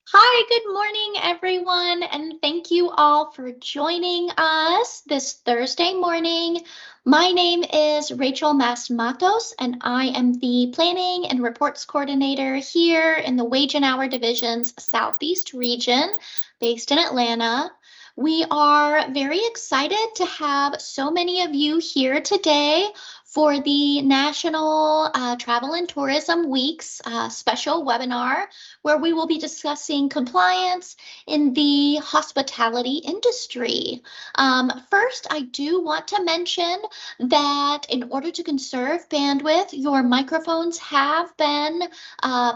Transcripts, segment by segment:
Hi, good morning, everyone, and thank you all for joining us this Thursday morning. My name is Rachel Mas-Matos, and I am the Planning and Reports Coordinator here in the Wage and Hour Division's Southeast region, based in Atlanta. We are very excited to have so many of you here today for the National Travel and Tourism Week's special webinar where we will be discussing compliance in the hospitality industry. First, I do want to mention that in order to conserve bandwidth, your microphones have been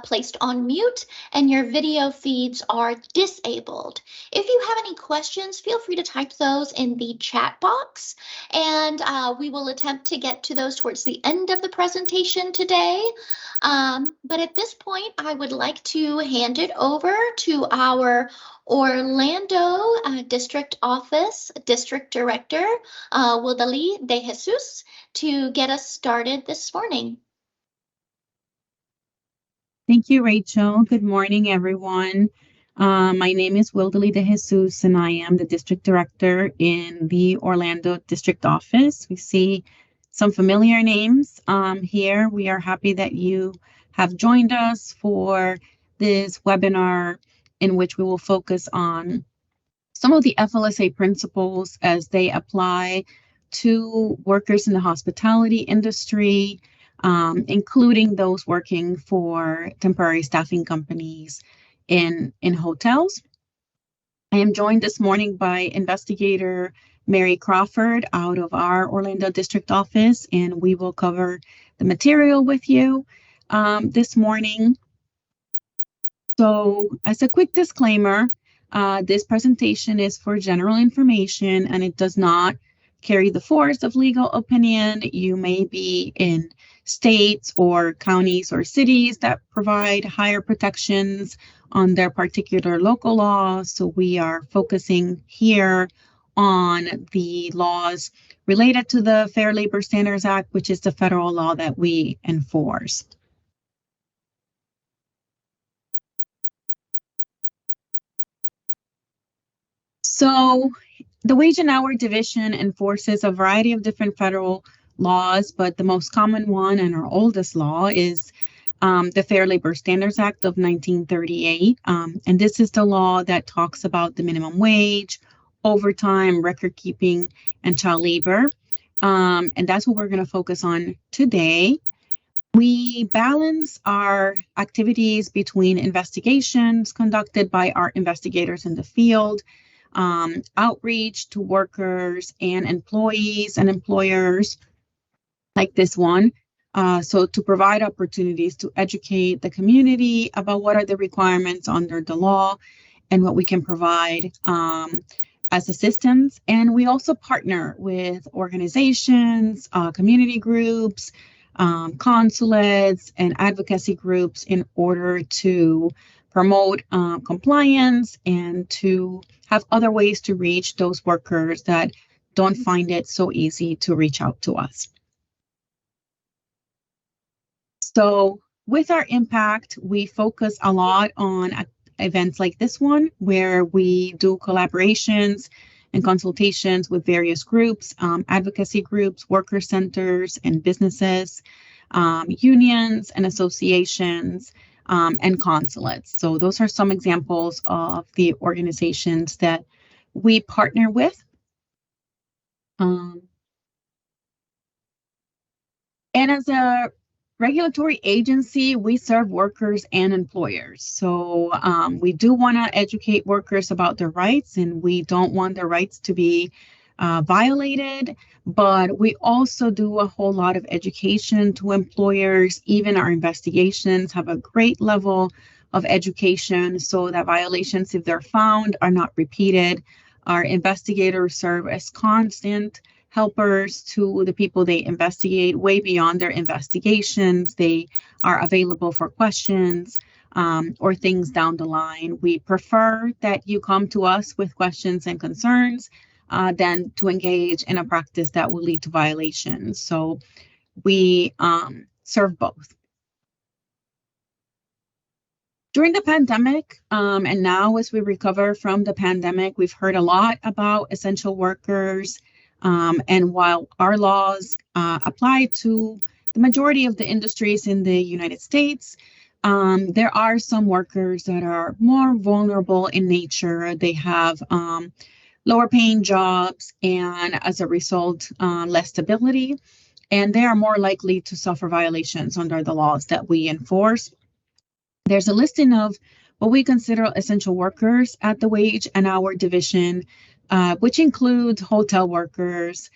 placed on mute and your video feeds are disabled. If you have any questions, feel free to type those in the chat box, and we will attempt to get to those towards the end of the presentation today. But at this point, I would like to hand it over to our Orlando District Office District Director, Wildali De Jesus, to get us started this morning. Thank you, Rachel. Good morning, everyone. My name is Wildali De Jesus, and I am the District Director in the Orlando District Office. We see some familiar names here. We are happy that you have joined us for this webinar in which we will focus on some of the FLSA principles as they apply to workers in the hospitality industry, including those working for temporary staffing companies in hotels. I am joined this morning by investigator Mary Crawford out of our Orlando District Office, and we will cover the material with you this morning. So, as a quick disclaimer, this presentation is for general information and it does not carry the force of legal opinion. You may be in states or counties or cities that provide higher protections on their particular local laws. So, we are focusing here on the laws related to the Fair Labor Standards Act, which is the federal law that we enforce. So the Wage and Hour Division enforces a variety of different federal laws, but the most common one and our oldest law is the Fair Labor Standards Act of 1938. And this is the law that talks about the minimum wage, overtime, record keeping, and child labor. And that's what we're going to focus on today. We balance our activities between investigations conducted by our investigators in the field, outreach to workers and employees and employers like this one. So to provide opportunities to educate the community about what are the requirements under the law and what we can provide as assistance. And we also partner with organizations, community groups, consulates, and advocacy groups in order to promote compliance and to have other ways to reach those workers that don't find it so easy to reach out to us. So with our impact, we focus a lot on events like this one, where we do collaborations and consultations with various groups, advocacy groups, worker centers, and businesses, unions and associations, and consulates. So those are some examples of the organizations that we partner with. And as a regulatory agency, we serve workers and employers. So we do want to educate workers about their rights, and we don't want their rights to be violated. But we also do a whole lot of education to employers. Even our investigations have a great level of education so that violations, if they're found, are not repeated. Our investigators serve as constant helpers to the people they investigate way beyond their investigations. They are available for questions or things down the line. We prefer that you come to us with questions and concerns than to engage in a practice that will lead to violations. So we serve both. During the pandemic, and now as we recover from the pandemic, we've heard a lot about essential workers. And while our laws apply to the majority of the industries in the United States, there are some workers that are more vulnerable in nature. They have lower paying jobs and as a result, less stability. And they are more likely to suffer violations under the laws that we enforce. There's a listing of what we consider essential workers at the wage and hour division, which includes hotel workers,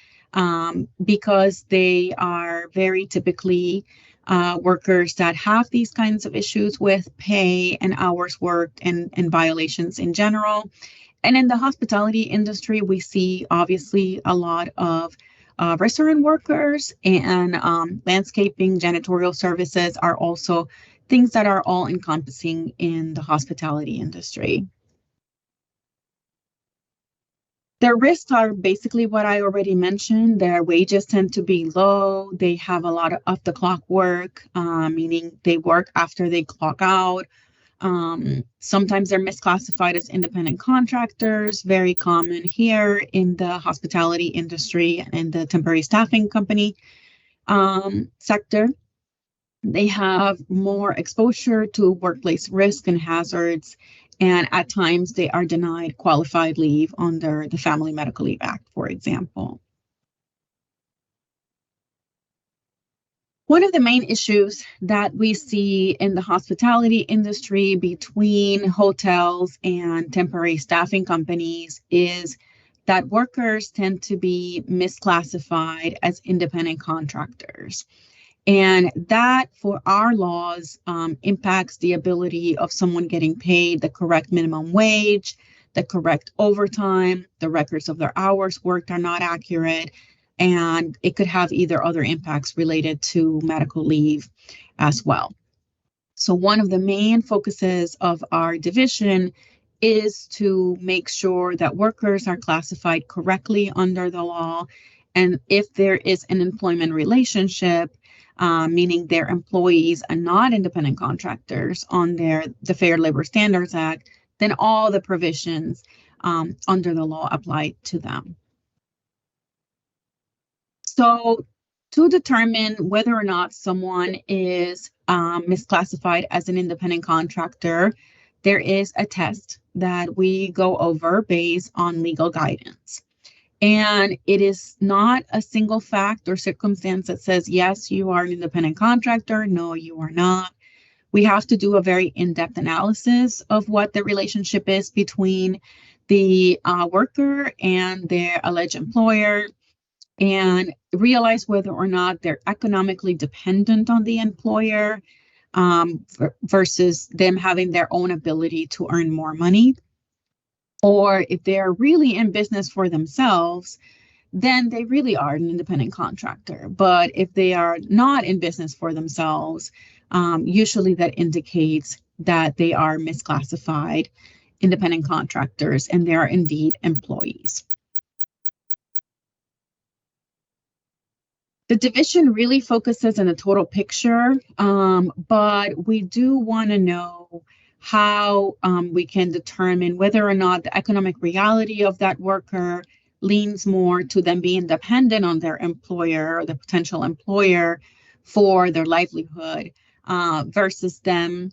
because they are very typically workers that have these kinds of issues with pay and hours worked and violations in general. And in the hospitality industry, we see obviously a lot of restaurant workers and landscaping, janitorial services are also things that are all encompassing in the hospitality industry. Their risks are basically what I already mentioned. Their wages tend to be low. They have a lot of off the clock work, meaning they work after they clock out. Sometimes they're misclassified as independent contractors, very common here in the hospitality industry and in the temporary staffing company sector. They have more exposure to workplace risk and hazards, and at times they are denied qualified leave under the Family Medical Leave Act, for example. One of the main issues that we see in the hospitality industry between hotels and temporary staffing companies is that workers tend to be misclassified as independent contractors. And that, for our laws, impacts the ability of someone getting paid the correct minimum wage, the correct overtime, the records of their hours worked are not accurate, and it could have either other impacts related to medical leave as well. So one of the main focuses of our division is to make sure that workers are classified correctly under the law. And if there is an employment relationship, meaning their employees are not independent contractors under the Fair Labor Standards Act, then all the provisions under the law apply to them. So to determine whether or not someone is misclassified as an independent contractor, there is a test that we go over based on legal guidance. And it is not a single fact or circumstance that says, yes, you are an independent contractor. No, you are not. We have to do a very in-depth analysis of what the relationship is between the worker and their alleged employer and realize whether or not they're economically dependent on the employer versus them having their own ability to earn more money. Or if they're really in business for themselves, then they really are an independent contractor. But if they are not in business for themselves, usually that indicates that they are misclassified independent contractors and they are indeed employees. The division really focuses on the total picture, but we do want to know how we can determine whether or not the economic reality of that worker leans more to them being dependent on their employer or the potential employer for their livelihood versus them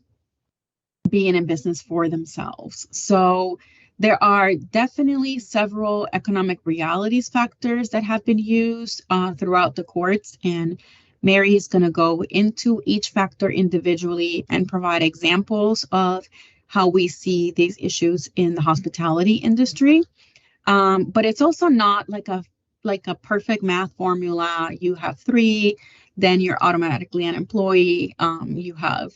being in business for themselves. So there are definitely several economic realities factors that have been used throughout the courts, and Mary is going to go into each factor individually and provide examples of how we see these issues in the hospitality industry. But it's also not like a perfect math formula. You have 3, then you're automatically an employee. You have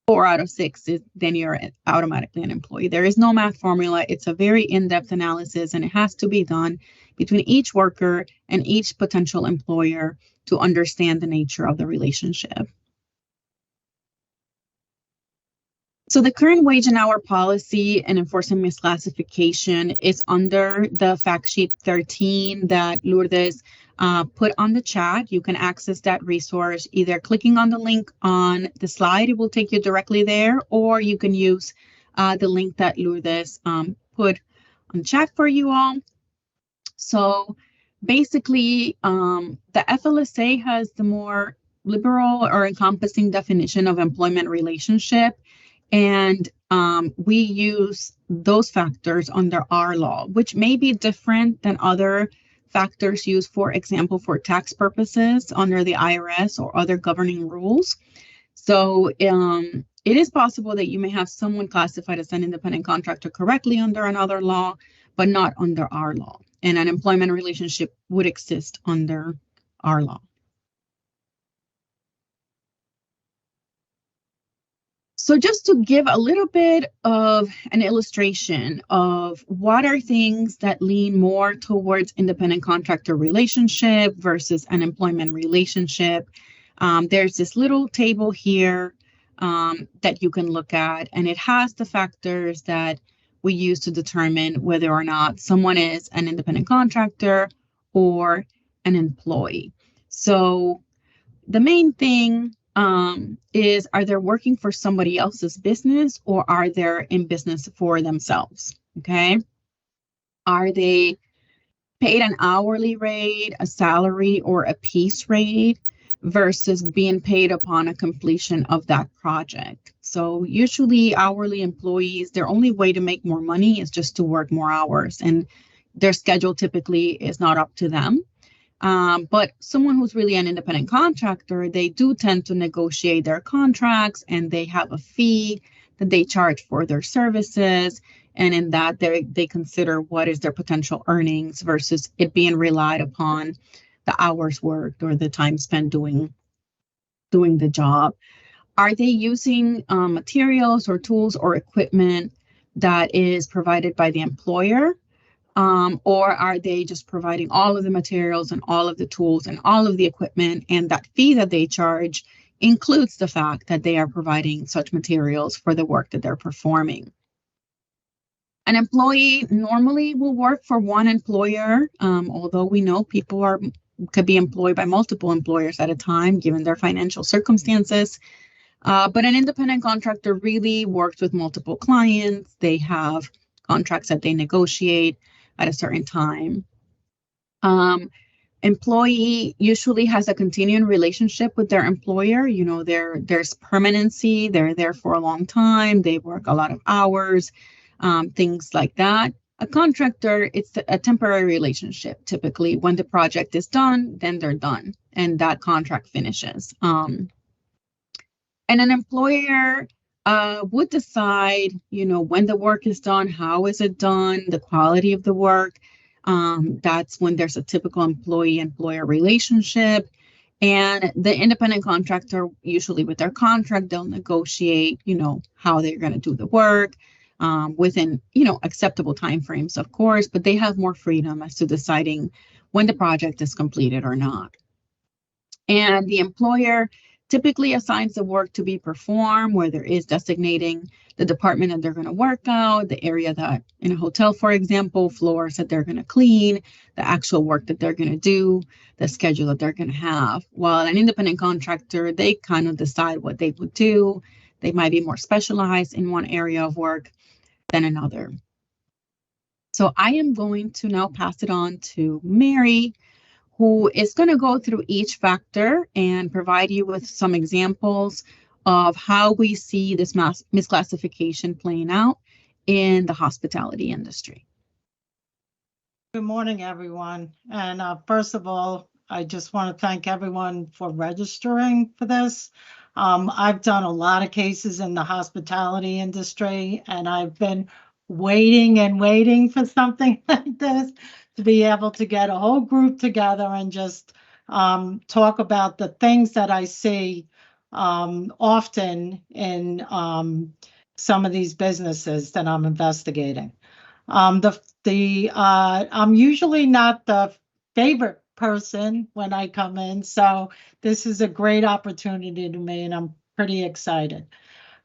4 out of 6, then you're automatically an employee. There is no math formula. It's a very in-depth analysis, and it has to be done between each worker and each potential employer to understand the nature of the relationship. So the current wage and hour policy and enforcing misclassification is under the fact sheet 13 that Lourdes put on the chat. You can access that resource either clicking on the link on the slide, it will take you directly there, or you can use the link that Lourdes put on chat for you all. So basically, the FLSA has the more liberal or encompassing definition of employment relationship, and we use those factors under our law, which may be different than other factors used, for example, for tax purposes under the IRS or other governing rules. So it is possible that you may have someone classified as an independent contractor correctly under another law, but not under our law. And an employment relationship would exist under our law. So just to give a little bit of an illustration of what are things that lean more towards independent contractor relationship versus an employment relationship, there's this little table here that you can look at, and it has the factors that we use to determine whether or not someone is an independent contractor or an employee. So the main thing is, are they working for somebody else's business or are they in business for themselves? Okay. Are they paid an hourly rate, a salary, or a piece rate versus being paid upon a completion of that project? So usually hourly employees, their only way to make more money is just to work more hours, and their schedule typically is not up to them. But someone who's really an independent contractor, they do tend to negotiate their contracts, and they have a fee that they charge for their services. And in that, they consider what is their potential earnings versus it being relied upon the hours worked or the time spent doing the job. Are they using materials or tools or equipment that is provided by the employer? Or are they just providing all of the materials and all of the tools and all of the equipment, and that fee that they charge includes the fact that they are providing such materials for the work that they're performing? An employee normally will work for one employer, although we know people could be employed by multiple employers at a time given their financial circumstances. But an independent contractor really works with multiple clients. They have contracts that they negotiate at a certain time. Employee usually has a continuing relationship with their employer. You know, there's permanency. They're there for a long time. They work a lot of hours, things like that. A contractor, it's a temporary relationship. Typically, when the project is done, then they're done, and that contract finishes. And an employer would decide, you know, when the work is done, how is it done, the quality of the work. That's when there's a typical employee-employer relationship. And the independent contractor, usually with their contract, they'll negotiate, you know, how they're going to do the work within, you know, acceptable timeframes, of course, but they have more freedom as to deciding when the project is completed or not. And the employer typically assigns the work to be performed, where there is designating the department that they're going to work out, the area that, in a hotel, for example, floors that they're going to clean, the actual work that they're going to do, the schedule that they're going to have. While an independent contractor, they kind of decide what they would do. They might be more specialized in one area of work than another. So I am going to now pass it on to Mary, who is going to go through each factor and provide you with some examples of how we see this misclassification playing out in the hospitality industry. Good morning, everyone. And first of all, I just want to thank everyone for registering for this. I've done a lot of cases in the hospitality industry, and I've been waiting and waiting for something like this to be able to get a whole group together and just talk about the things that I see often in some of these businesses that I'm investigating. I'm usually not the favorite person when I come in, so this is a great opportunity to me, and I'm pretty excited.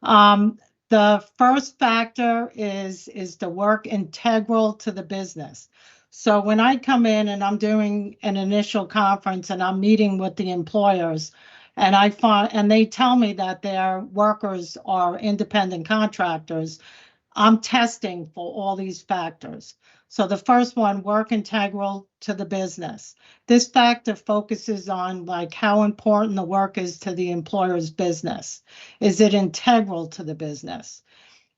The first factor is the work integral to the business. So when I come in and I'm doing an initial conference and I'm meeting with the employers, and they tell me that their workers are independent contractors, I'm testing for all these factors. So the first one, work integral to the business. This factor focuses on like how important the work is to the employer's business. Is it integral to the business?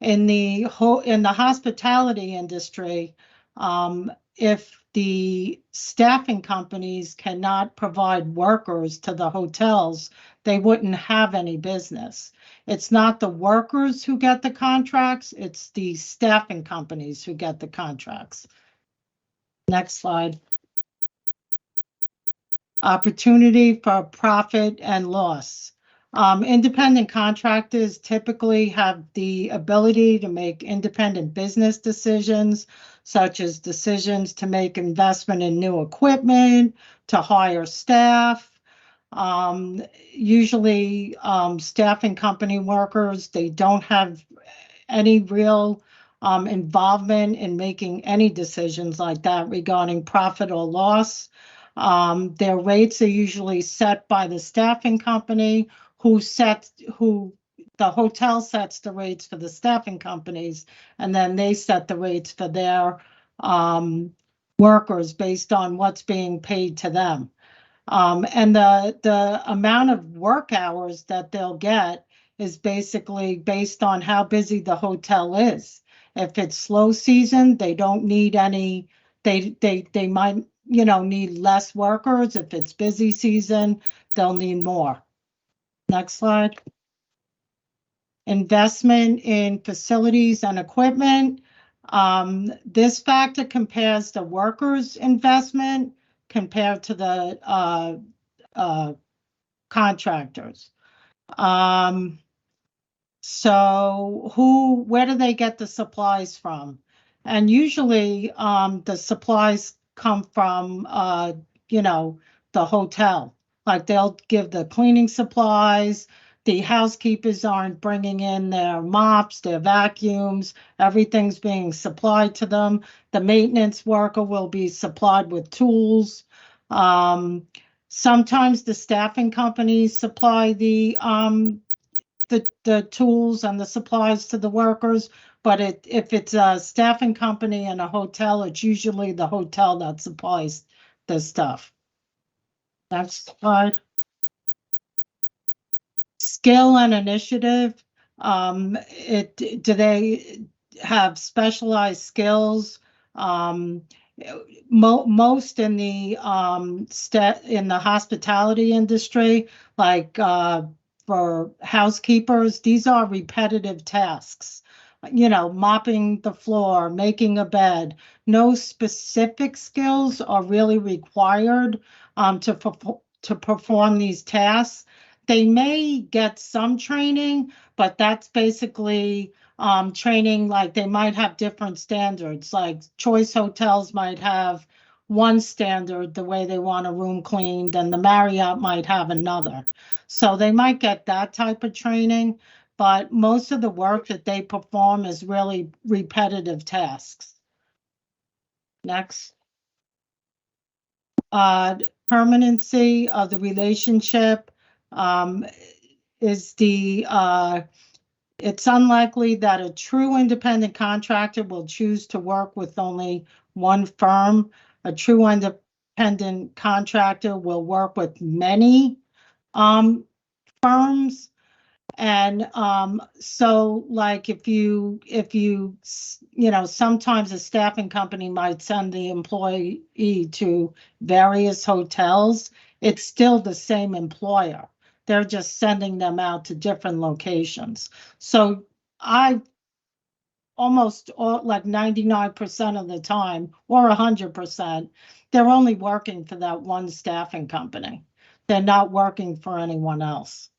In the hospitality industry, if the staffing companies cannot provide workers to the hotels, they wouldn't have any business. It's not the workers who get the contracts, it's the staffing companies who get the contracts. Next slide. Opportunity for profit and loss. Independent contractors typically have the ability to make independent business decisions, such as decisions to make investment in new equipment, to hire staff. Usually, staffing company workers, they don't have any real involvement in making any decisions like that regarding profit or loss. Their rates are usually set by the staffing company who the hotel sets the rates for the staffing companies, and then they set the rates for their workers based on what's being paid to them. And the amount of work hours that they'll get is basically based on how busy the hotel is. If it's slow season, they don't need any, they might, need less workers. If it's busy season, they'll need more. Next slide. Investment in facilities and equipment. This factor compares the workers' investment compared to the contractors. So where do they get the supplies from? And usually the supplies come from, the hotel. Like they'll give the cleaning supplies. The housekeepers aren't bringing in their mops, their vacuums. Everything's being supplied to them. The maintenance worker will be supplied with tools. Sometimes the staffing companies supply the tools and the supplies to the workers, but if it's a staffing company and a hotel, it's usually the hotel that supplies the stuff. Next slide. Skill and initiative. Do they have specialized skills? Most in the in the hospitality industry, like for housekeepers, these are repetitive tasks. Mopping the floor, making a bed. No specific skills are really required to perform these tasks. They may get some training, but that's basically training, like they might have different standards. Like Choice Hotels might have one standard, the way they want a room cleaned, and the Marriott might have another. So they might get that type of training, but most of the work that they perform is really repetitive tasks. Next. Permanency of the relationship. Is it's unlikely that a true independent contractor will choose to work with only one firm. A true independent contractor will work with many firms. And so like if you sometimes a staffing company might send the employee to various hotels, it's still the same employer. They're just sending them out to different locations. So I almost like 99% of the time, or 100%, they're only working for that one staffing company. They're not working for anyone else.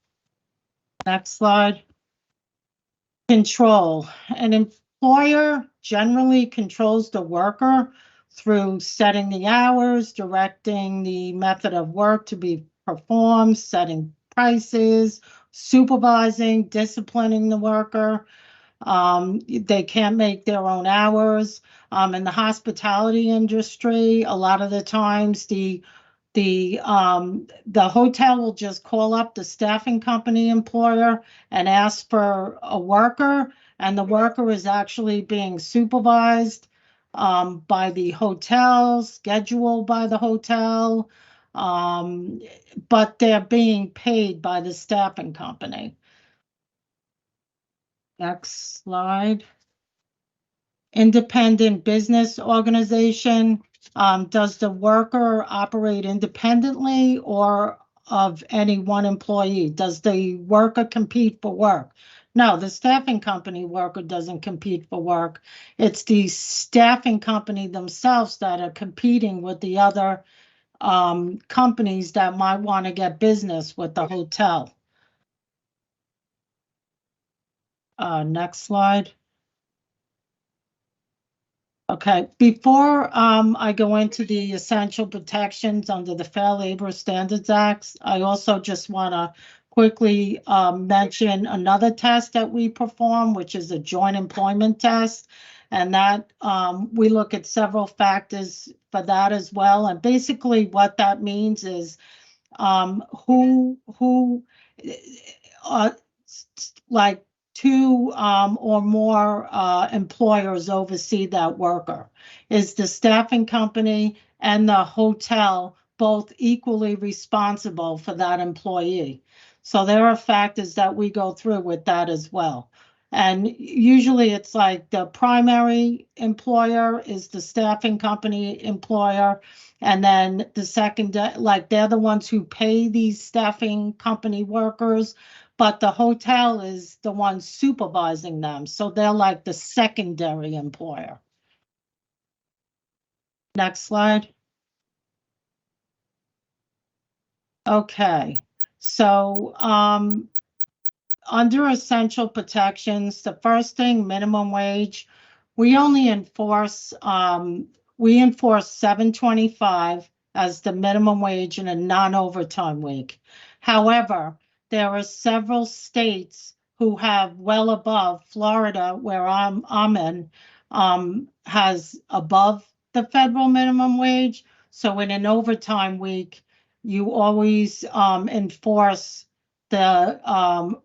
Next slide. Control. An employer generally controls the worker through setting the hours, directing the method of work to be performed, setting prices, supervising, disciplining the worker. They can't make their own hours. In the hospitality industry, a lot of the times the hotel will just call up the staffing company employer and ask for a worker, and the worker is actually being supervised by the hotel, scheduled by the hotel, um, but they're being paid by the staffing company. Next slide. Independent business organization. Does the worker operate independently or of any one employee? Does the worker compete for work? No, the staffing company worker doesn't compete for work. It's the staffing company themselves that are competing with the other companies that might want to get business with the hotel. Next slide. Okay, before I go into the essential protections under the Fair Labor Standards Act, I also just want to quickly mention another test that we perform, which is a joint employment test. And that we look at several factors for that as well. And basically what that means is who uh, like two or more employers oversee that worker. Is the staffing company and the hotel both equally responsible for that employee? So there are factors that we go through with that as well. And usually it's like the primary employer is the staffing company employer. And then the second, like they're the ones who pay these staffing company workers, but the hotel is the one supervising them. So they're like the secondary employer. Next slide. Okay. So under essential protections, the first thing, minimum wage, we only enforce $7.25 as the minimum wage in a non-overtime week. However, there are several states who have well above. Florida, where I'm in, has above the federal minimum wage. So in an overtime week, you always enforce the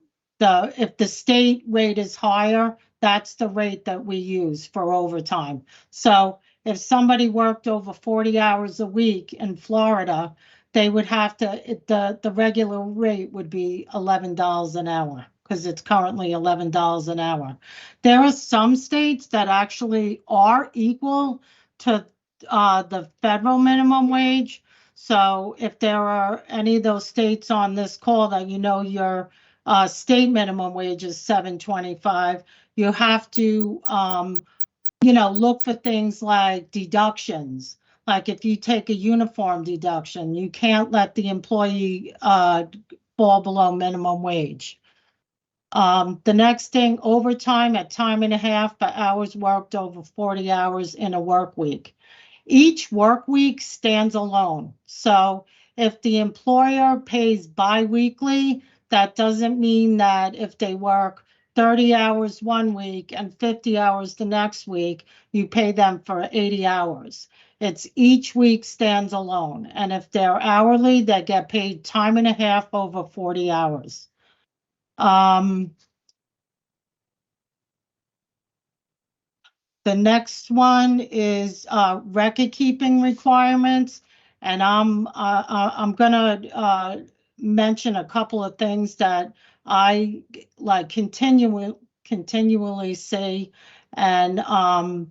if the state rate is higher, that's the rate that we use for overtime. So if somebody worked over 40 hours a week in Florida, they would have to, the regular rate would be $11 an hour because it's currently $11 an hour. There are some states that actually are equal to the federal minimum wage. So if there are any of those states on this call that you know your state minimum wage is $7.25, you have to look for things like deductions. Like if you take a uniform deduction, you can't let the employee fall below minimum wage. The next thing, overtime at time and a half for hours worked over 40 hours in a work week. Each work week stands alone. So if the employer pays biweekly, that doesn't mean that if they work 30 hours one week and 50 hours the next week, you pay them for 80 hours. It's each week stands alone. And if they're hourly, they get paid time and a half over 40 hours. The next one is record keeping requirements, and I'm gonna mention a couple of things that I like continually say, and are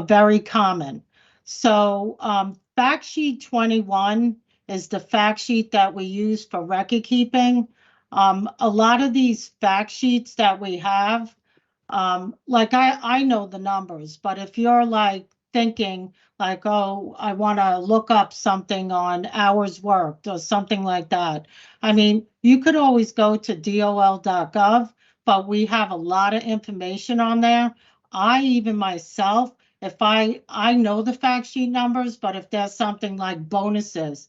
very common. So fact sheet 21 is the fact sheet that we use for record keeping. A lot of these fact sheets that we have, like I know the numbers, but if you're like thinking like, oh, I want to look up something on hours worked or something like that. I mean, you could always go to DOL.gov, but we have a lot of information on there. I even myself, if I know the fact sheet numbers, but if there's something like bonuses,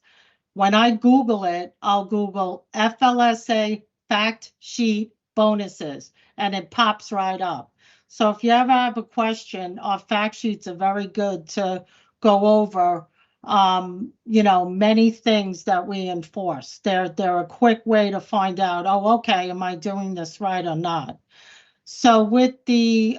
when I Google it, I'll Google FLSA fact sheet bonuses. and it pops right up. So if you ever have a question, our fact sheets are very good to go over, many things that we enforce. They're a quick way to find out, oh, okay, am I doing this right or not? So with the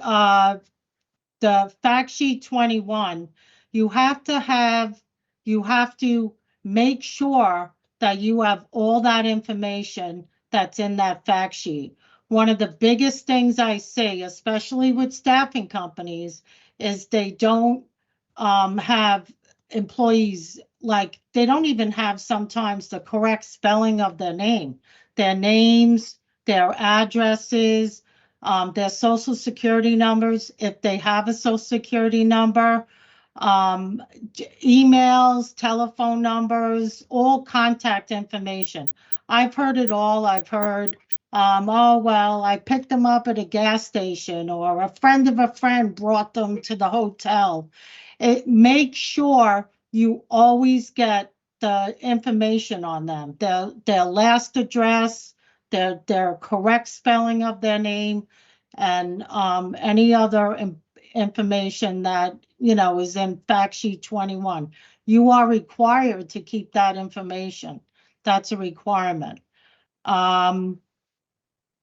fact sheet 21, you have to have, you have to make sure that you have all that information that's in that fact sheet. One of the biggest things I see, especially with staffing companies, is they don't have employees, like they don't even have sometimes the correct spelling of their name, their names, their addresses, their social security numbers, if they have a social security number, um, emails, telephone numbers, all contact information. I've heard it all. I've heard, oh, well, I picked them up at a gas station, or a friend of a friend brought them to the hotel. Make sure you always get the information on them, their last address, their correct spelling of their name, and any other information that is in fact sheet 21. You are required to keep that information. That's a requirement.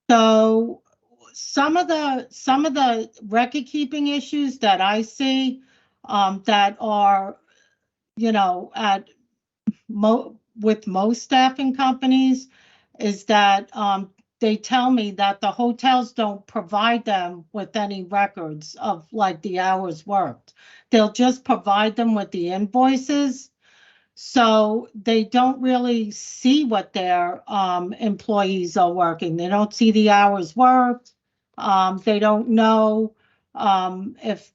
So some of the record keeping issues that I see, that are at with most staffing companies, is that they tell me that the hotels don't provide them with any records of like the hours worked. They'll just provide them with the invoices. So they don't really see what their employees are working. They don't see the hours worked. They don't know if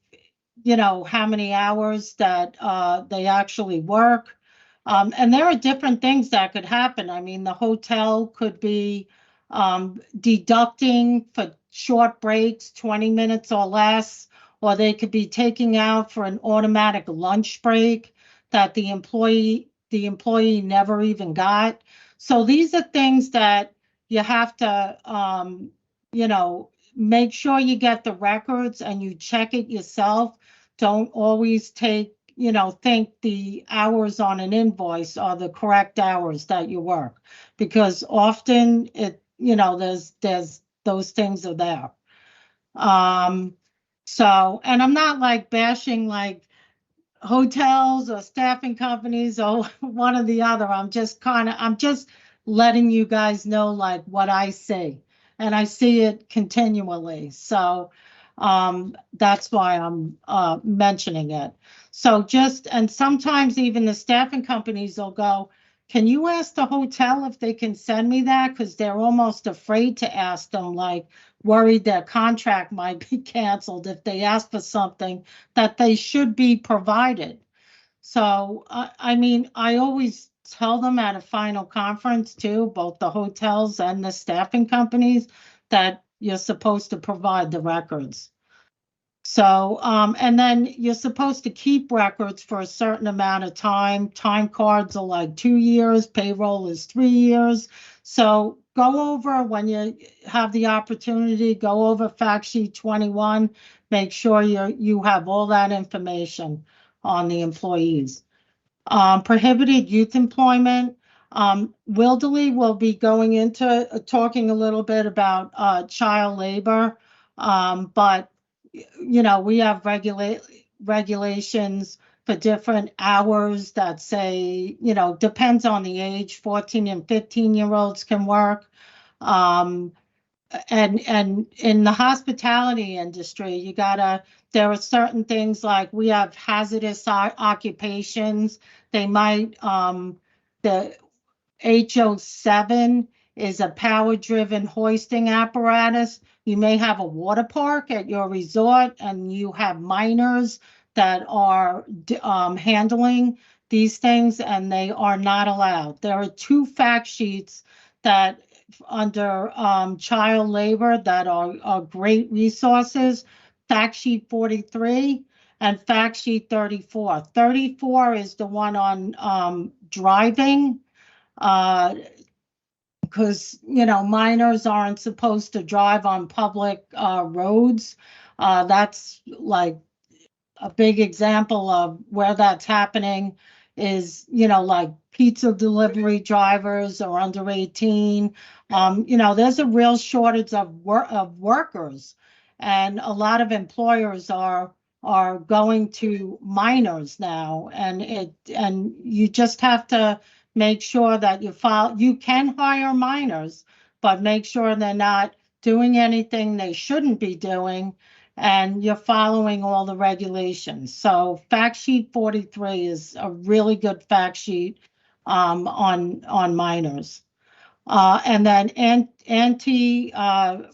how many hours that they actually work. And there are different things that could happen. I mean, the hotel could be deducting for short breaks, 20 minutes or less, or they could be taking out for an automatic lunch break that the employee never even got. So these are things that you have to make sure you get the records and you check it yourself. Don't always think the hours on an invoice are the correct hours that you work, because often there's those things are there. Um, and I'm not like bashing like hotels or staffing companies or one or the other. I'm just letting you guys know like what I see, and I see it continually. So that's why I'm mentioning it. So and sometimes even the staffing companies will go, can you ask the hotel if they can send me that? Because they're almost afraid to ask them, like worried their contract might be canceled if they ask for something that they should be provided. So, I mean, I always tell them at a final conference too, both the hotels and the staffing companies, that you're supposed to provide the records. So, and then you're supposed to keep records for a certain amount of time. Time cards are like 2 years, payroll is 3 years. So go over when you have the opportunity, go over fact sheet 21, make sure you have all that information on the employees. Prohibited youth employment. Wilderly will be going into talking a little bit about child labor, but we have regulations for different hours that say, depends on the age, 14 and 15-year-olds can work. Um, and in the hospitality industry, there are certain things like we have hazardous occupations. They might, the HO7 is a power-driven hoisting apparatus. You may have a water park at your resort and you have miners that are handling these things, and they are not allowed. There are two fact sheets that under child labor that are great resources. Fact sheet 43 and fact sheet 34. 34 is the one on driving. Uh, because, minors aren't supposed to drive on public roads. That's like a big example of where that's happening is, like pizza delivery drivers are under 18. There's a real shortage of workers, and a lot of employers are going to minors now, and you just have to make sure that you can hire minors, but make sure they're not doing anything they shouldn't be doing, and you're following all the regulations. So fact sheet 43 is a really good fact sheet on minors. And then anti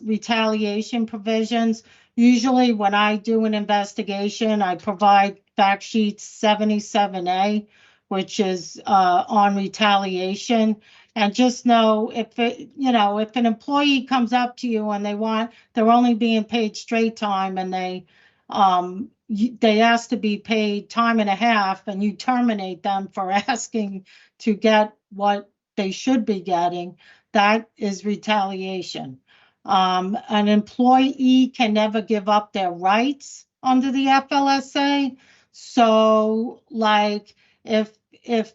retaliation provisions. Usually, when I do an investigation, I provide fact sheet 77A, which is on retaliation. And just know if an employee comes up to you and they're only being paid straight time, and they ask to be paid time and a half, and you terminate them for asking to get what they should be getting, that is retaliation. An employee can never give up their rights under the FLSA. So, like, if if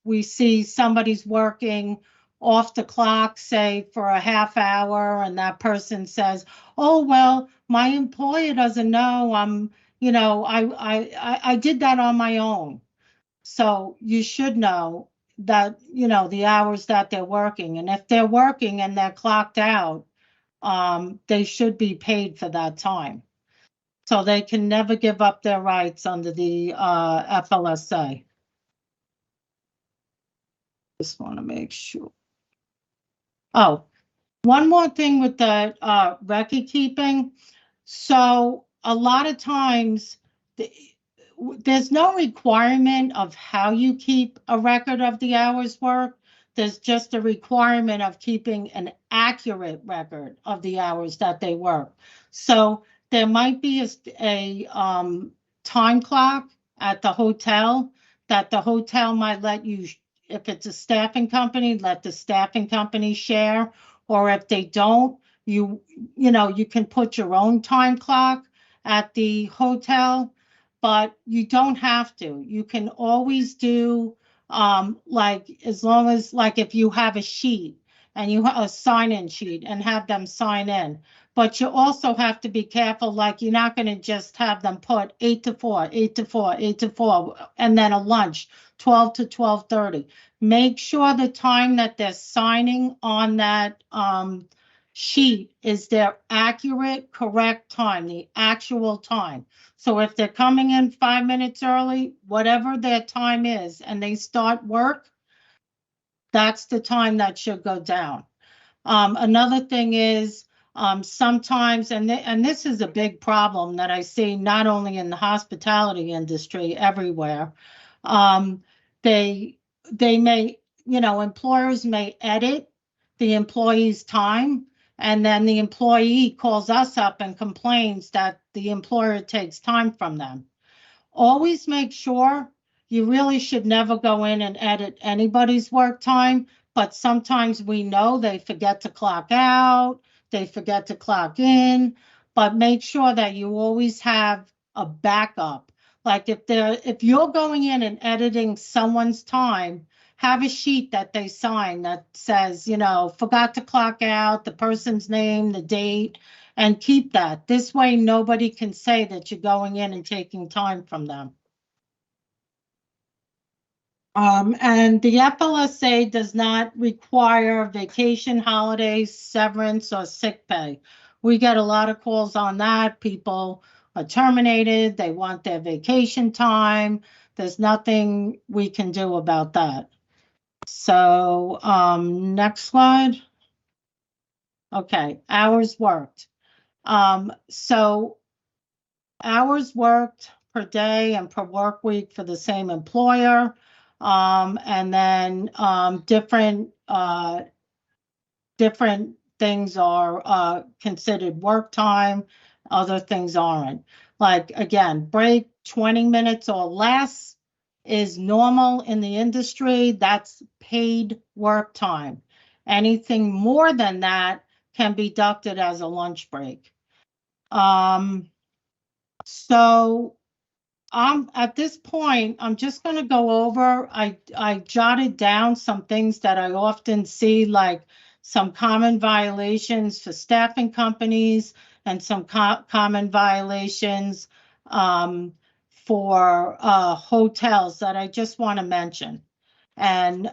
we see somebody's working off the clock, say for a half hour, and that person says, "Oh well, my employer doesn't know. I did that on my own." So you should know that, the hours that they're working. And if they're working and they're clocked out, they should be paid for that time. So they can never give up their rights under the FLSA. Just want to make sure. Oh, one more thing with the record keeping. So a lot of times, there's no requirement of how you keep a record of the hours worked. There's just a requirement of keeping an accurate record of the hours that they work. So there might be a time clock at the hotel that the hotel might let you, if it's a staffing company, let the staffing company share, or if they don't, you can put your own time clock at the hotel, but you don't have to. You can always do, like, as long as, like, if you have a sheet and you have a sign-in sheet, and have them sign in. But you also have to be careful, like, you're not going to just have them put 8 to 4, 8 to 4, 8 to 4, and then a lunch, 12 to 12:30. Make sure the time that they're signing on that sheet is their accurate, correct time, the actual time. So if they're coming in 5 minutes early, whatever their time is, and they start work, that's the time that should go down. Another thing is, sometimes, and this is a big problem that I see not only in the hospitality industry, everywhere. Um, they they may, employers may edit the employee's time, and then the employee calls us up and complains that the employer takes time from them. Always make sure, you really should never go in and edit anybody's work time, but sometimes we know they forget to clock out, they forget to clock in, but make sure that you always have a backup. Like, if you're going in and editing someone's time, have a sheet that they sign that says, forgot to clock out, the person's name, the date, and keep that. This way, nobody can say that you're going in and taking time from them. And the FLSA does not require vacation, holidays, severance, or sick pay. We get a lot of calls on that. People are terminated, they want their vacation time. There's nothing we can do about that. So, next slide. Okay, hours worked. So hours worked per day and per work week for the same employer. And then different things are considered work time, other things aren't. Like, again, break 20 minutes or less is normal in the industry. That's paid work time. Anything more than that can be deducted as a lunch break. So at this point, I'm just going to go over. I jotted down some things that I often see, like some common violations for staffing companies and some common violations for hotels that I just want to mention. And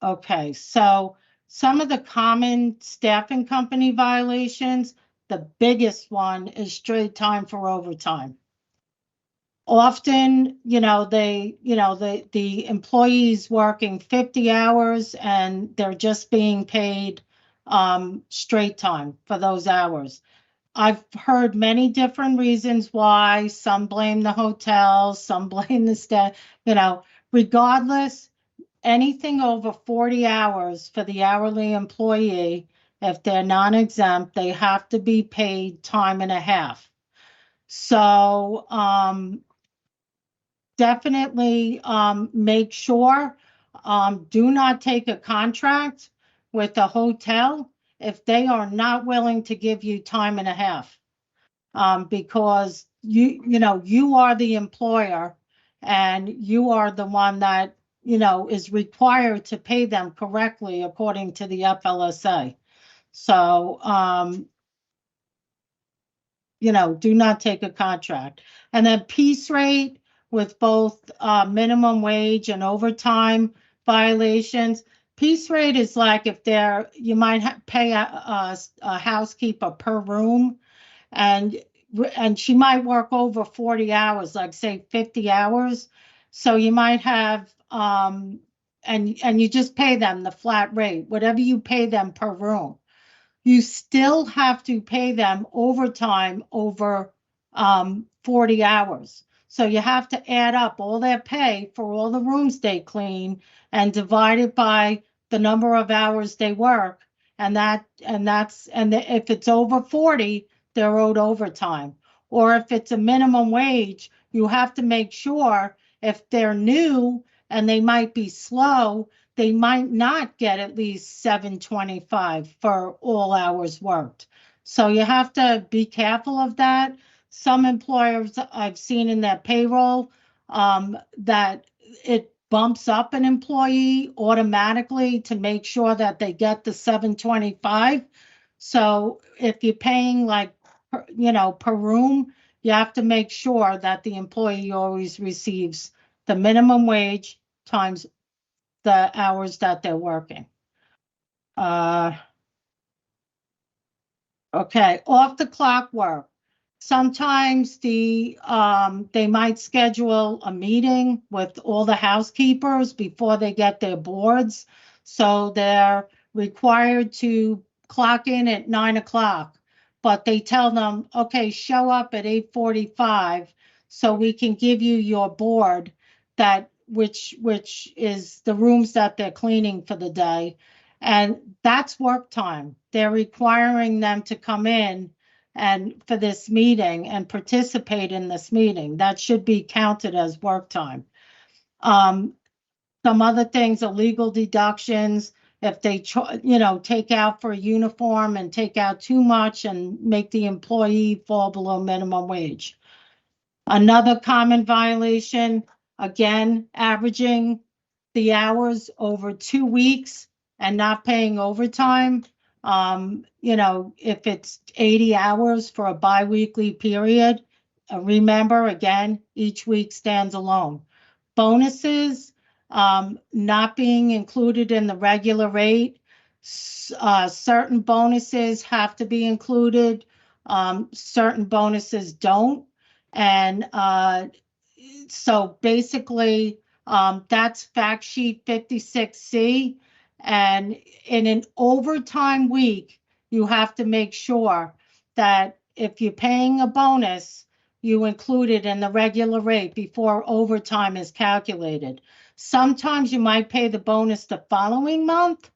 okay, so some of the common staffing company violations, the biggest one is straight time for overtime. Often, the employees working 50 hours and they're just being paid straight time for those hours. I've heard many different reasons why. Some blame the hotels, some blame the staff, regardless, anything over 40 hours for the hourly employee, if they're non-exempt, they have to be paid time and a half. So definitely make sure, do not take a contract with a hotel if they are not willing to give you time and a half, because you are the employer and you are the one that is required to pay them correctly according to the FLSA. So do not take a contract. And then piece rate with both minimum wage and overtime violations. Piece rate is like if you might pay a housekeeper per room, and she might work over 40 hours, like say 50 hours. So you might have and you just pay them the flat rate, whatever you pay them per room. You still have to pay them overtime over 40 hours. So you have to add up all their pay for all the rooms they clean and divide it by the number of hours they work. And if it's over 40, they're owed overtime. Or if it's a minimum wage, you have to make sure if they're new and they might be slow, they might not get at least $7.25 for all hours worked. So you have to be careful of that. Some employers I've seen in their payroll that it bumps up an employee automatically to make sure that they get the $7.25. So if you're paying per room, you have to make sure that the employee always receives the minimum wage times the hours that they're working. Okay, off the clock work. Sometimes they might schedule a meeting with all the housekeepers before they get their boards. So they're required to clock in at 9 o'clock, but they tell them, okay, show up at 8:45 so we can give you your board which is the rooms that they're cleaning for the day. And that's work time. They're requiring them to come in and for this meeting and participate in this meeting. That should be counted as work time. Some other things are legal deductions. If they take out for a uniform and take out too much and make the employee fall below minimum wage. Another common violation, again, averaging the hours over 2 weeks and not paying overtime. If it's 80 hours for a biweekly period, remember, again, each week stands alone. Bonuses not being included in the regular rate. Certain bonuses have to be included. Certain bonuses don't. And so basically, that's fact sheet 56C. And in an overtime week, you have to make sure that if you're paying a bonus, you include it in the regular rate before overtime is calculated. Sometimes you might pay the bonus the following month,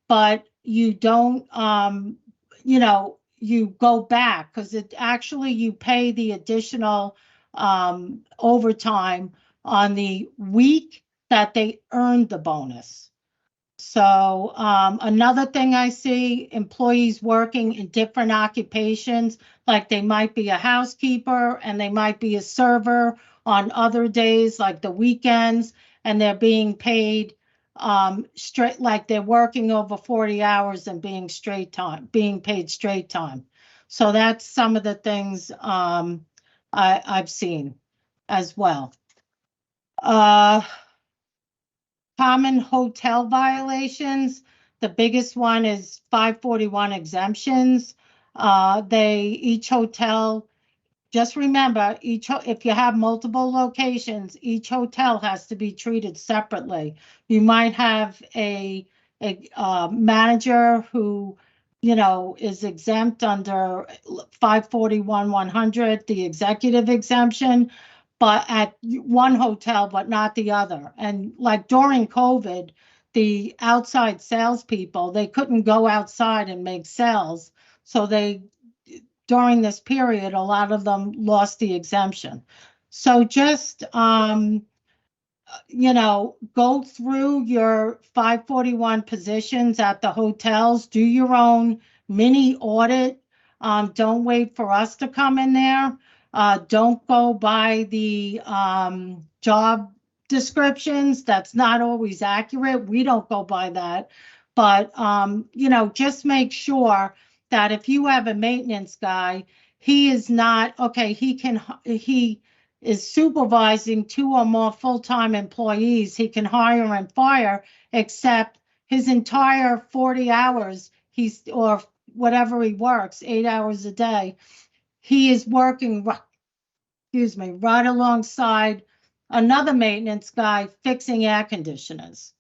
but you don't, you go back because you pay the additional overtime on the week that they earned the bonus. So another thing I see, employees working in different occupations, like they might be a housekeeper and they might be a server on other days, like the weekends, and they're being paid straight, like they're working over 40 hours and being paid straight time. So that's some of the things I've seen as well. Common hotel violations. The biggest one is 541 exemptions. Each hotel, just remember, if you have multiple locations, each hotel has to be treated separately. You might have a manager who, is exempt under 541 100, the executive exemption, but at one hotel, but not the other. And like during COVID, the outside salespeople, they couldn't go outside and make sales. So during this period, a lot of them lost the exemption. So just, go through your 541 positions at the hotels, do your own mini audit. Don't wait for us to come in there. Don't go by the job descriptions. That's not always accurate. We don't go by that. But, just make sure that if you have a maintenance guy, he is not, okay, he is supervising 2 or more full-time employees, he can hire and fire, except his entire 40 hours, or whatever he works, 8 hours a day, he is working, right alongside another maintenance guy fixing air conditioners,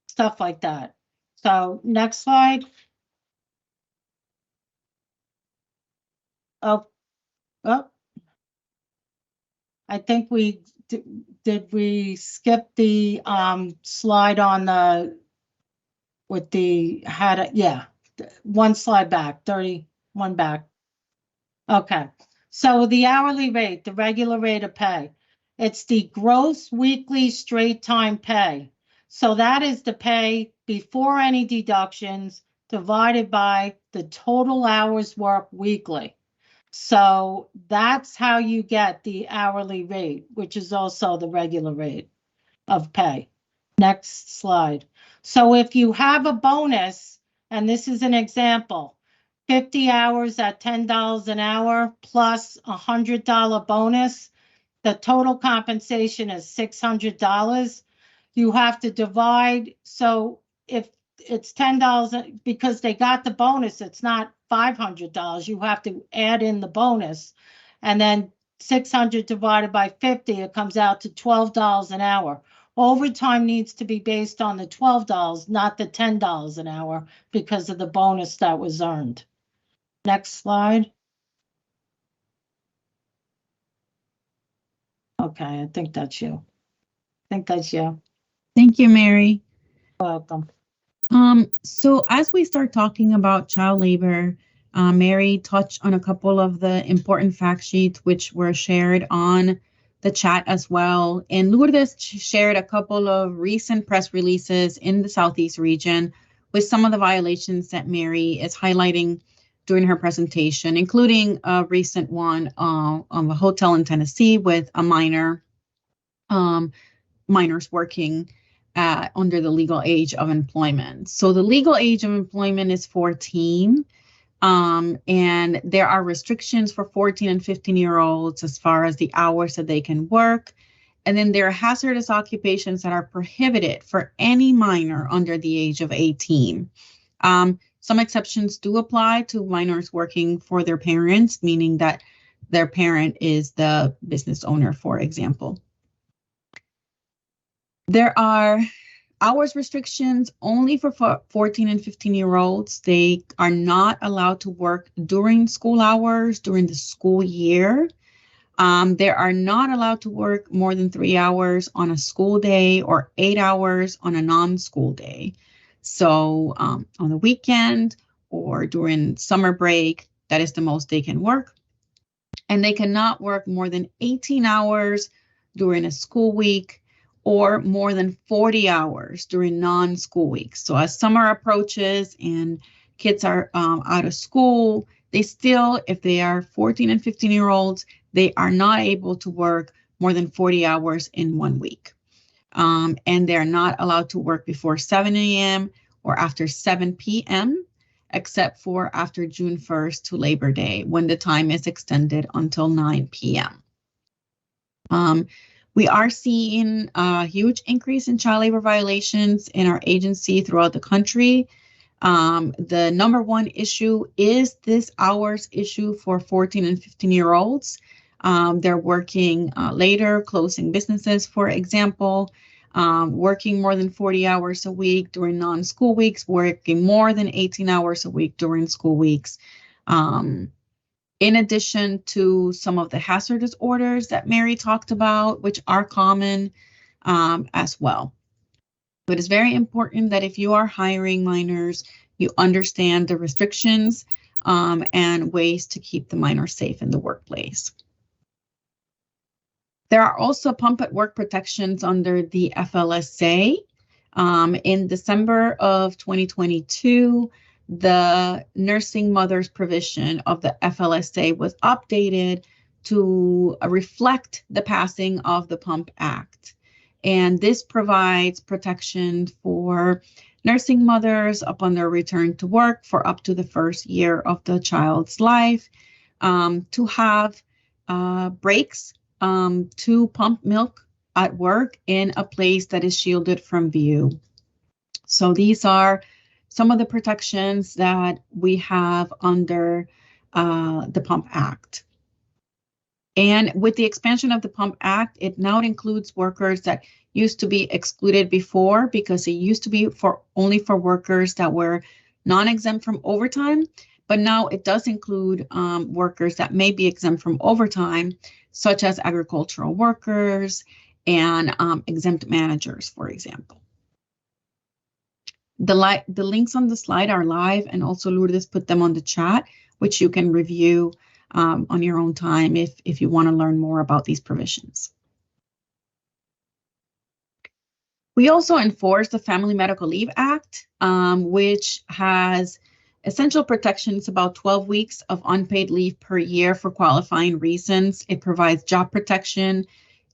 stuff like that. So next slide. Oh, oh, I think did we skip the slide on the with the yeah, one slide back, 31 back. Okay. So the hourly rate, the regular rate of pay, it's the gross weekly straight time pay. So that is the pay before any deductions divided by the total hours worked weekly. So that's how you get the hourly rate, which is also the regular rate of pay. Next slide. So if you have a bonus, and this is an example, 50 hours at $10 an hour plus $100 bonus, the total compensation is $600. You have to divide. So if it's $10, because they got the bonus, it's not $500. You have to add in the bonus. And then 600 divided by 50, it comes out to $12 an hour. Overtime needs to be based on the $12, not the $10 an hour, because of the bonus that was earned. Next slide. Okay, I think that's you. Thank you, Mary. Welcome. So as we start talking about child labor, Mary touched on a couple of the important fact sheets which were shared on the chat as well. And Lourdes shared a couple of recent press releases in the Southeast region with some of the violations that Mary is highlighting during her presentation, including a recent one on a hotel in Tennessee with a minors working under the legal age of employment. So the legal age of employment is 14. And there are restrictions for 14 and 15-year-olds as far as the hours that they can work. And then there are hazardous occupations that are prohibited for any minor under the age of 18. Some exceptions do apply to minors working for their parents, meaning that their parent is the business owner, for example. There are hours restrictions only for 14 and 15-year-olds. They are not allowed to work during school hours, during the school year. They are not allowed to work more than 3 hours on a school day or 8 hours on a non-school day. So on the weekend or during summer break, that is the most they can work. And they cannot work more than 18 hours during a school week or more than 40 hours during non-school weeks. So as summer approaches and kids are out of school, they still, if they are 14 and 15-year-olds, they are not able to work more than 40 hours in 1 week. And they're not allowed to work before 7 a.m. or after 7 p.m., except for after June 1st to Labor Day, when the time is extended until 9 p.m. We are seeing a huge increase in child labor violations in our agency throughout the country. The number one issue is this hours issue for 14 and 15-year-olds. They're working later, closing businesses, for example, working more than 40 hours a week during non-school weeks, working more than 18 hours a week during school weeks. In addition to some of the hazardous orders that Mary talked about, which are common as well. But it's very important that if you are hiring minors, you understand the restrictions and ways to keep the minor safe in the workplace. There are also pump at work protections under the FLSA. In December of 2022, the nursing mothers provision of the FLSA was updated to reflect the passing of the Pump Act. And this provides protection for nursing mothers upon their return to work for up to the first year of the child's life, to have breaks to pump milk at work in a place that is shielded from view. So these are some of the protections that we have under the Pump Act. And with the expansion of the Pump Act, it now includes workers that used to be excluded before, because it used to be only for workers that were non-exempt from overtime. But now it does include workers that may be exempt from overtime, such as agricultural workers and exempt managers, for example. The links on the slide are live, and also Lourdes put them on the chat, which you can review on your own time if you want to learn more about these provisions. We also enforce the Family Medical Leave Act, which has essential protections, about 12 weeks of unpaid leave per year for qualifying reasons. It provides job protection.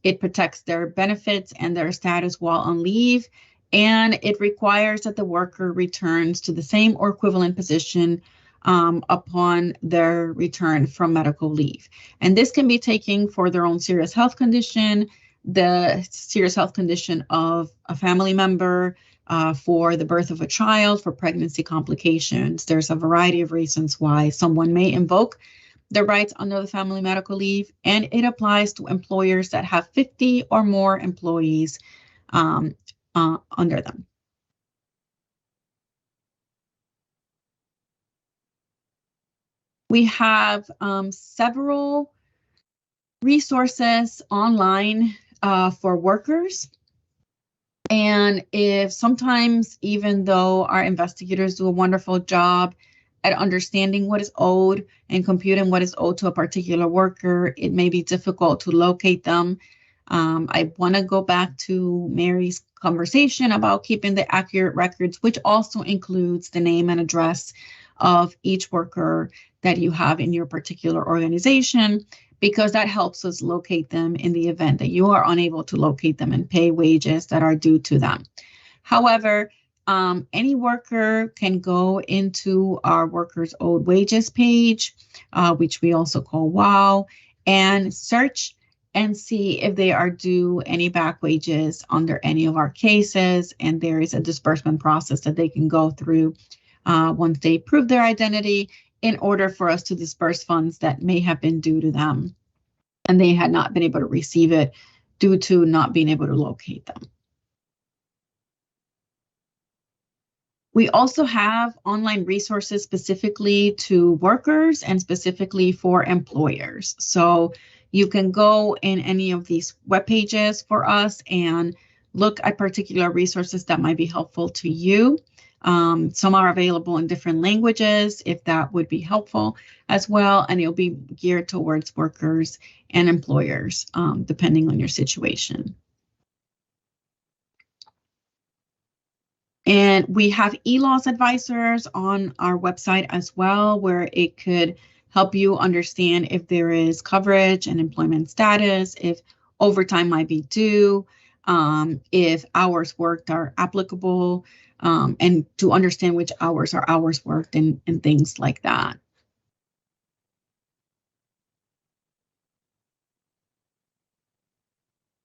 It protects their benefits and their status while on leave. And it requires that the worker returns to the same or equivalent position upon their return from medical leave. And this can be taken for their own serious health condition, the serious health condition of a family member, for the birth of a child, for pregnancy complications. There's a variety of reasons why someone may invoke their rights under the family medical leave, and it applies to employers that have 50 or more employees under them. We have several resources online for workers. And if sometimes, even though our investigators do a wonderful job at understanding what is owed and computing what is owed to a particular worker, it may be difficult to locate them. I want to go back to Mary's conversation about keeping the accurate records, which also includes the name and address of each worker that you have in your particular organization, because that helps us locate them in the event that you are unable to locate them and pay wages that are due to them. However, any worker can go into our workers owed wages page, which we also call WOW, and search and see if they are due any back wages under any of our cases. And there is a disbursement process that they can go through once they prove their identity, in order for us to disperse funds that may have been due to them and they had not been able to receive it due to not being able to locate them. We also have online resources specifically to workers and specifically for employers. So you can go in any of these web pages for us and look at particular resources that might be helpful to you. Some are available in different languages, if that would be helpful as well, and it'll be geared towards workers and employers, depending on your situation. And we have e-laws advisors on our website as well, where it could help you understand if there is coverage and employment status, if overtime might be due, if hours worked are applicable, and to understand which hours are hours worked and things like that.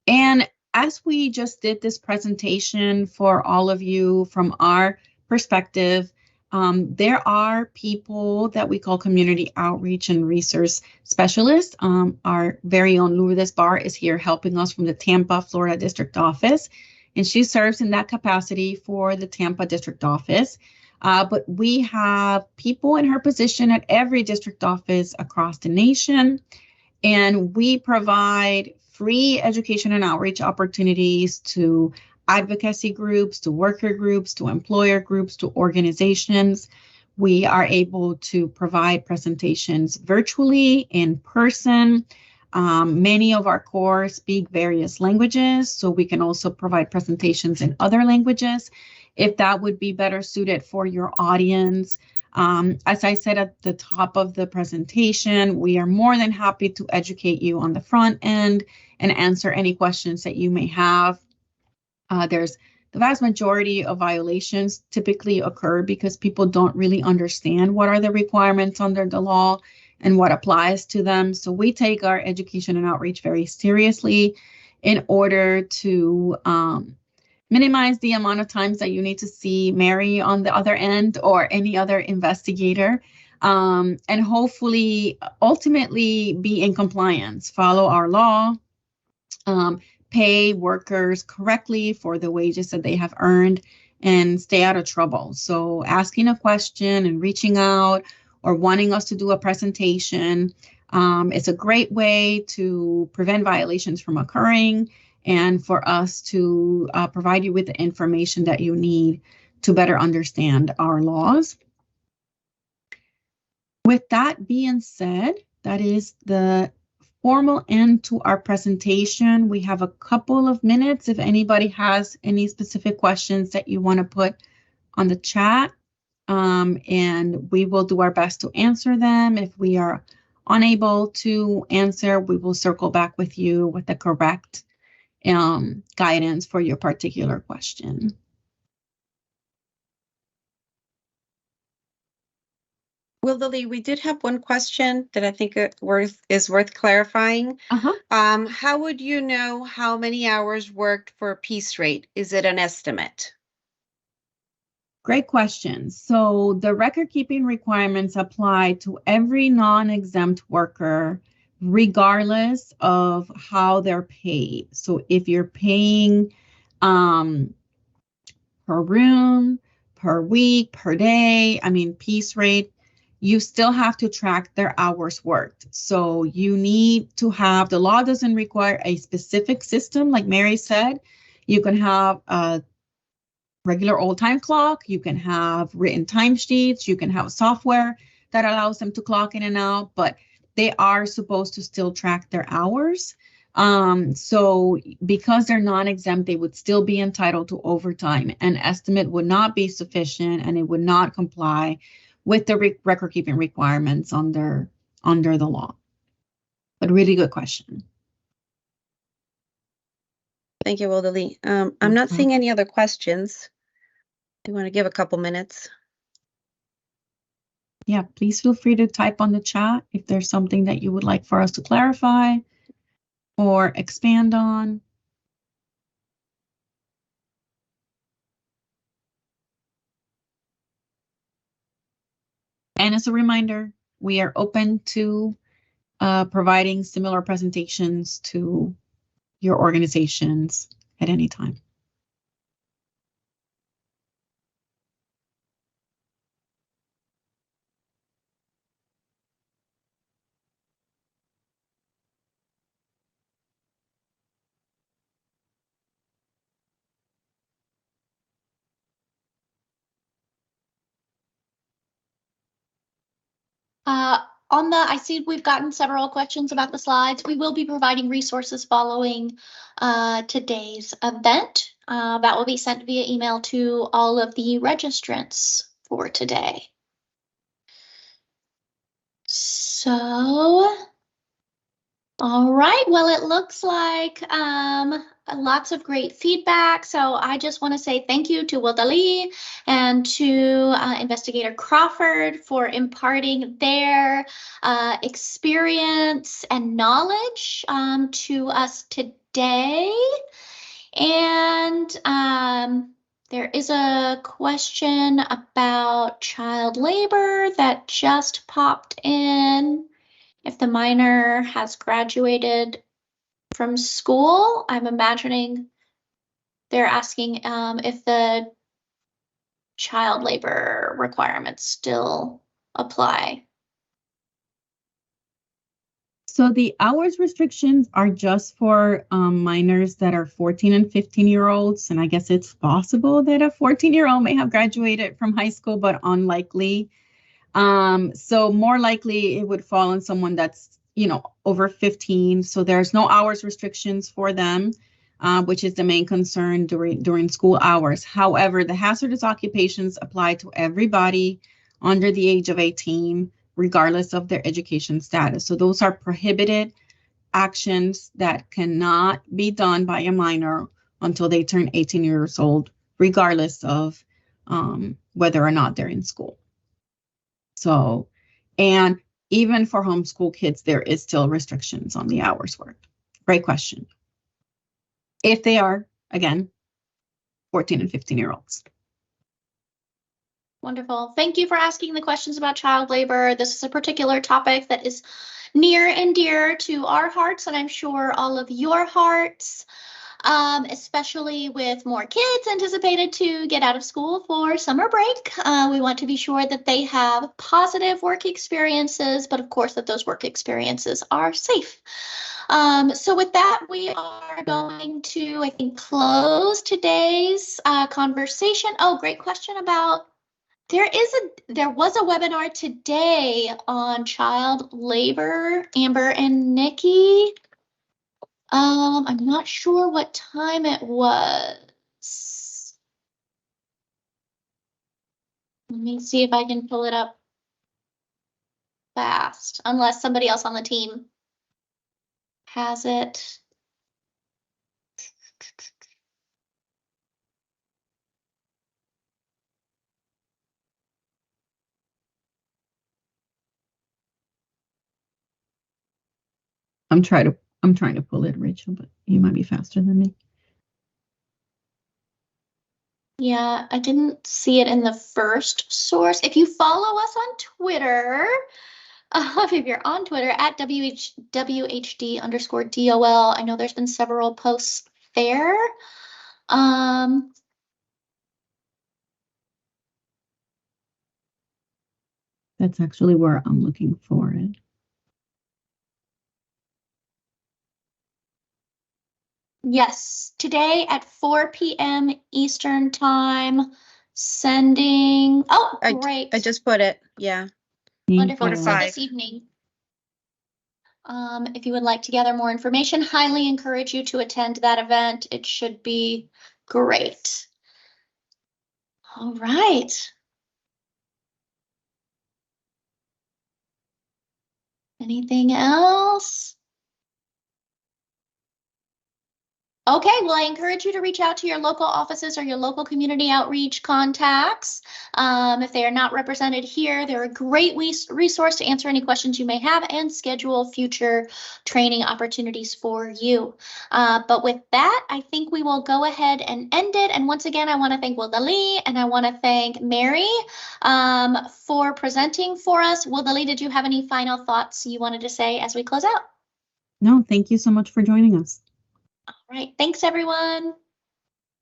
And as we just did this presentation for all of you from our perspective, there are people that we call community outreach and resource specialists. Our very own Lourdes Barr is here helping us from the Tampa, Florida District Office, and she serves in that capacity for the Tampa District Office. But we have people in her position at every district office across the nation. And we provide free education and outreach opportunities to advocacy groups, to worker groups, to employer groups, to organizations. We are able to provide presentations virtually, in person. Many of our core speak various languages, so we can also provide presentations in other languages if that would be better suited for your audience. As I said at the top of the presentation, we are more than happy to educate you on the front end and answer any questions that you may have. There's the vast majority of violations typically occur because people don't really understand what are the requirements under the law and what applies to them. So we take our education and outreach very seriously in order to minimize the amount of times that you need to see Mary on the other end or any other investigator, and hopefully ultimately be in compliance, follow our law, pay workers correctly for the wages that they have earned, and stay out of trouble. So asking a question and reaching out or wanting us to do a presentation, it's a great way to prevent violations from occurring and for us to provide you with the information that you need to better understand our laws. With that being said, that is the formal end to our presentation. We have a couple of minutes if anybody has any specific questions that you want to put on the chat, and we will do our best to answer them. If we are unable to answer, we will circle back with you with the correct guidance for your particular question. Wildalee, we did have one question that I think is worth clarifying. How would you know how many hours worked for a piece rate? Is it an estimate? Great question. So the record keeping requirements apply to every non-exempt worker, regardless of how they're paid. So if you're paying per room, per week, per day, piece rate, you still have to track their hours worked. So you need to have, the law doesn't require a specific system, like Mary said. You can have a regular old time clock, you can have written timesheets, you can have software that allows them to clock in and out, but they are supposed to still track their hours. So because they're non-exempt, they would still be entitled to overtime. An estimate would not be sufficient and it would not comply with the record keeping requirements under the law. But really good question. Thank you, Wildalee. I'm not seeing any other questions. Do you want to give a couple minutes? Yeah, please feel free to type on the chat if there's something that you would like for us to clarify or expand on. And as a reminder, we are open to providing similar presentations to your organizations at any time. I see we've gotten several questions about the slides. We will be providing resources following today's event. That will be sent via email to all of the registrants for today. So, all right, well, it looks like lots of great feedback. So I just want to say thank you to Wildali and to Investigator Crawford for imparting their experience and knowledge to us today. And there is a question about child labor that just popped in. If the minor has graduated from school, I'm imagining they're asking if the child labor requirements still apply. So the hours restrictions are just for minors that are 14 and 15-year-olds. And I guess it's possible that a 14-year-old may have graduated from high school, but unlikely. So more likely it would fall on someone that's, over 15. So there's no hours restrictions for them, which is the main concern during school hours. However, the hazardous occupations apply to everybody under the age of 18, regardless of their education status. So those are prohibited actions that cannot be done by a minor until they turn 18 years old, regardless of whether or not they're in school. So, and even for homeschool kids, there is still restrictions on the hours worked. Great question. If they are, again, 14 and 15-year-olds. Wonderful. Thank you for asking the questions about child labor. This is a particular topic that is near and dear to our hearts, and I'm sure all of your hearts, especially with more kids anticipated to get out of school for summer break. We want to be sure that they have positive work experiences, but of course that those work experiences are safe. So with that, we are going to, I think, close today's conversation. Oh, great question about there was a webinar today on child labor, Amber and Nikki. I'm not sure what time it was. Let me see if I can pull it up fast, unless somebody else on the team has it. I'm trying to pull it, Rachel, but you might be faster than me. Yeah, I didn't see it in the first source. If you follow us on Twitter, if you're on Twitter at WHD_DOL, I know there's been several posts there. That's actually where I'm looking for it. Yes, today at 4 p.m. Eastern time, sending. Oh, great. I just put it. Yeah. Wonderful. 4 to So 5. this evening, if you would like to gather more information, highly encourage you to attend that event. It should be great. All right. Anything else? Okay, well, I encourage you to reach out to your local offices or your local community outreach contacts. If they are not represented here, they're a great resource to answer any questions you may have and schedule future training opportunities for you. But with that, I think we will go ahead and end it. And once again, I want to thank Wildali and I want to thank Mary for presenting for us. Wildali, did you have any final thoughts you wanted to say as we close out? No, thank you so much for joining us. All right, thanks everyone.